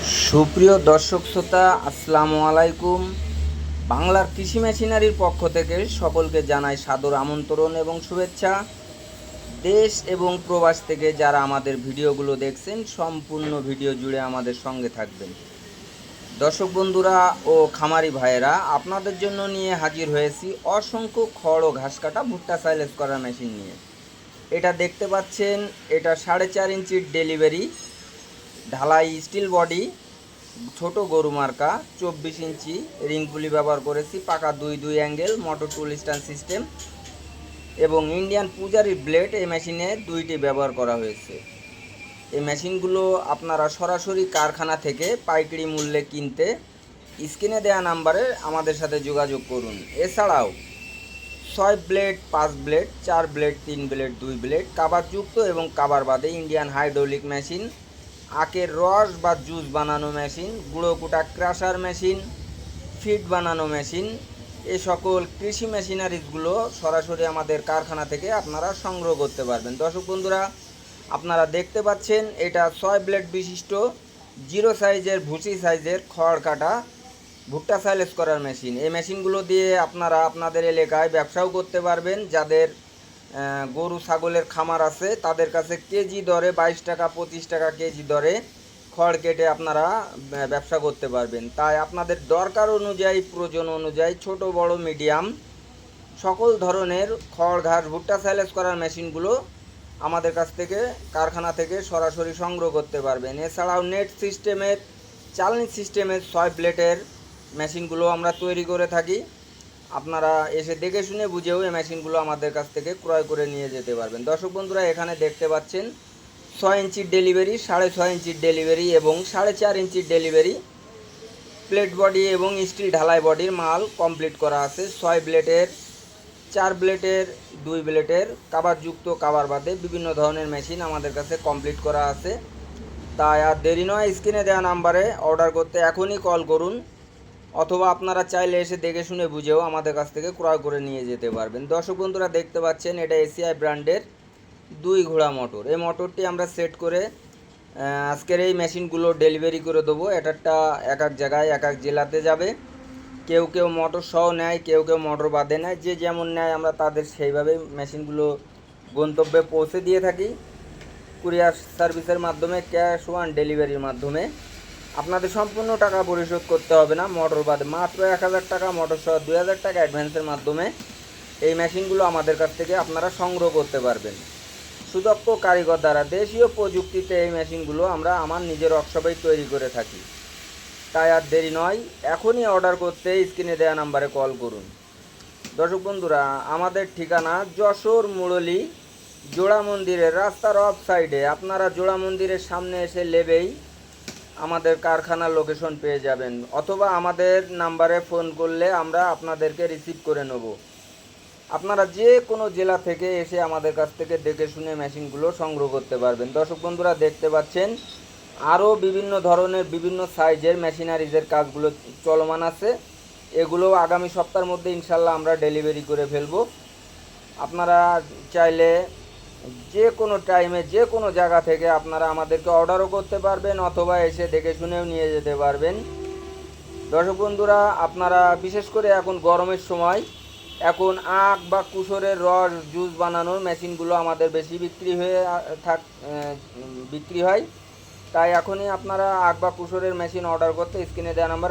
সুপ্রিয় দর্শক শ্রোতা, আসসালামু আলাইকুম। বাংলার কৃষি মেশিনারির পক্ষ থেকে সকলকে জানাই সাদর আমন্ত্রণ এবং শুভেচ্ছা। দেশ এবং প্রবাস থেকে যারা আমাদের ভিডিওগুলো দেখছেন, সম্পূর্ণ ভিডিও জুড়ে আমাদের সঙ্গে থাকবেন। দর্শক বন্ধুরা ও খামারি ভাইয়েরা, আপনাদের জন্য নিয়ে হাজির হয়েছি অসংখ্য খড় ও ঘাস কাটা ভুট্টা সাইলেজ করার মেশিন নিয়ে। এটা দেখতে পাচ্ছেন, এটা 4.5 ইঞ্চির ডেলিভারি, ঢালাই স্টিল বডি, ছোট গরু মার্কা, 24 ইঞ্চি রিং পুলি ব্যবহার করেছি, পাকা 2 অ্যাঙ্গেল, মোটর টুল স্ট্যান্ড সিস্টেম এবং ইন্ডিয়ান পূজারি ব্লেড এই মেশিনে 2টি ব্যবহার করা হয়েছে। এই মেশিনগুলো আপনারা সরাসরি কারখানা থেকে পাইকারি মূল্যে কিনতে স্ক্রিনে দেওয়া নাম্বারে আমাদের সাথে যোগাযোগ করুন। এছাড়াও 6 blade, 5 blade, 4 blade, 3 blade, 2 blade, কাভারযুক্ত এবং কাভার বাদে ইন্ডিয়ান হাইড্রোলিক মেশিন, আখের রস বা জুস বানানো মেশিন, গুঁড়ো কুটা ক্রাশার মেশিন, ফিড বানানো মেশিন, এই সকল কৃষি মেশিনারিজগুলো সরাসরি আমাদের কারখানা থেকে আপনারা সংগ্রহ করতে পারবেন। দর্শক বন্ধুরা, আপনারা দেখতে পাচ্ছেন, এটা 6 ব্লেড বিশিষ্ট 0 সাইজের ভুসি সাইজের খড় কাটা ভুট্টা সাইলেজ করার মেশিন। এই মেশিনগুলো দিয়ে আপনারা আপনাদের এলাকায় ব্যবসাও করতে পারবেন। যাদের গরু ছাগলের খামার আছে তাদের কাছে কেজি দরে 22 টাকা 25 টাকা কেজি দরে খড় কেটে আপনারা ব্যবসা করতে পারবেন। তাই আপনাদের দরকার অনুযায়ী, প্রয়োজন অনুযায়ী ছোট বড় মিডিয়াম সকল ধরনের খড় ঘাস ভুট্টা সাইলেজ করার মেশিনগুলো আমাদের কাছ থেকে কারখানা থেকে সরাসরি সংগ্রহ করতে পারবেন। এছাড়াও নেট সিস্টেমের, চালনি সিস্টেমের 6 ব্লেডের মেশিনগুলো আমরা তৈরি করে থাকি। আপনারা এসে দেখে শুনে বুঝেও এই মেশিনগুলো আমাদের কাছ থেকে ক্রয় করে নিয়ে যেতে পারবেন। দর্শক বন্ধুরা, এখানে দেখতে পাচ্ছেন 6 ইঞ্চির ডেলিভারি, 6.5 ইঞ্চির ডেলিভারি এবং 4.5 ইঞ্চির ডেলিভারি প্লেট বডি এবং স্টিল ঢালাই বডির মাল কমপ্লিট করা আছে। 6 ব্লেডের, 4 ব্লেডের, 2 ব্লেডের, কাভারযুক্ত কাভার বাদে বিভিন্ন ধরনের মেশিন আমাদের কাছে কমপ্লিট করা আছে। তাই আর দেরি নয়, স্ক্রিনে দেওয়া নাম্বারে অর্ডার করতে এখনই কল করুন, অথবা আপনারা চাইলে এসে দেখে শুনে বুঝেও আমাদের কাছ থেকে ক্রয় করে নিয়ে যেতে পারবেন। দর্শক বন্ধুরা, দেখতে পাচ্ছেন, এটা এসিআই ব্র্যান্ডের 2 ঘোড়া মোটর। এই মোটরটি আমরা সেট করে আজকের এই মেশিনগুলো ডেলিভারি করে দেবো। একটা এক এক জায়গায়, এক এক জেলাতে যাবে। কেউ কেউ মোটর সহ নেয়, কেউ কেউ মোটর বাদে নেয়, যে যেমন নেয় আমরা তাদের সেইভাবেই মেশিনগুলো গন্তব্যে পৌঁছে দিয়ে থাকি কুরিয়ার সার্ভিসের মাধ্যমে, ক্যাশ অন ডেলিভারির মাধ্যমে। আপনাদের সম্পূর্ণ টাকা পরিশোধ করতে হবে না, মোটর বাদে মাত্র 1000 টাকা, মোটর সহ 2000 টাকা অ্যাডভান্সের মাধ্যমে এই মেশিনগুলো আমাদের কাছ থেকে আপনারা সংগ্রহ করতে পারবেন। সুদক্ষ কারিগর দ্বারা দেশীয় প্রযুক্তিতে এই মেশিনগুলো আমরা আমার নিজের ওয়ার্কশপেই তৈরি করে থাকি। তাই আর দেরি নয়, এখনই অর্ডার করতে স্ক্রিনে দেওয়া নাম্বারে কল করুন। দর্শক বন্ধুরা, আমাদের ঠিকানা যশোর মুরলী জোড়া মন্দিরের রাস্তার অফ সাইডে। আপনারা জোড়া মন্দিরের সামনে এসে লেবেই আমাদের কারখানার লোকেশন পেয়ে যাবেন, অথবা আমাদের নাম্বারে ফোন করলে আমরা আপনাদেরকে রিসিভ করে নেব। আপনারা যে কোনো জেলা থেকে এসে আমাদের কাছ থেকে দেখে শুনে মেশিনগুলো সংগ্রহ করতে পারবেন। দর্শক বন্ধুরা, দেখতে পাচ্ছেন, আরও বিভিন্ন ধরনের বিভিন্ন সাইজের মেশিনারিজের কাজগুলো চলমান আছে। এগুলো আগামী সপ্তাহের মধ্যে ইনশাল্লাহ আমরা ডেলিভারি করে ফেলব। আপনারা চাইলে যে কোনো টাইমে যে কোনো জায়গা থেকে আপনারা আমাদেরকে অর্ডারও করতে পারবেন, অথবা এসে দেখে শুনেও নিয়ে যেতে পারবেন। দর্শক বন্ধুরা, আপনারা বিশেষ করে এখন গরমের সময়, এখন আখ বা কুশরের রস জুস বানানোর মেশিনগুলো আমাদের বেশি বিক্রি হয়। তাই এখনই আপনারা আখ বা কুশরের মেশিন অর্ডার করতে স্ক্রিনে দেওয়া নাম্বার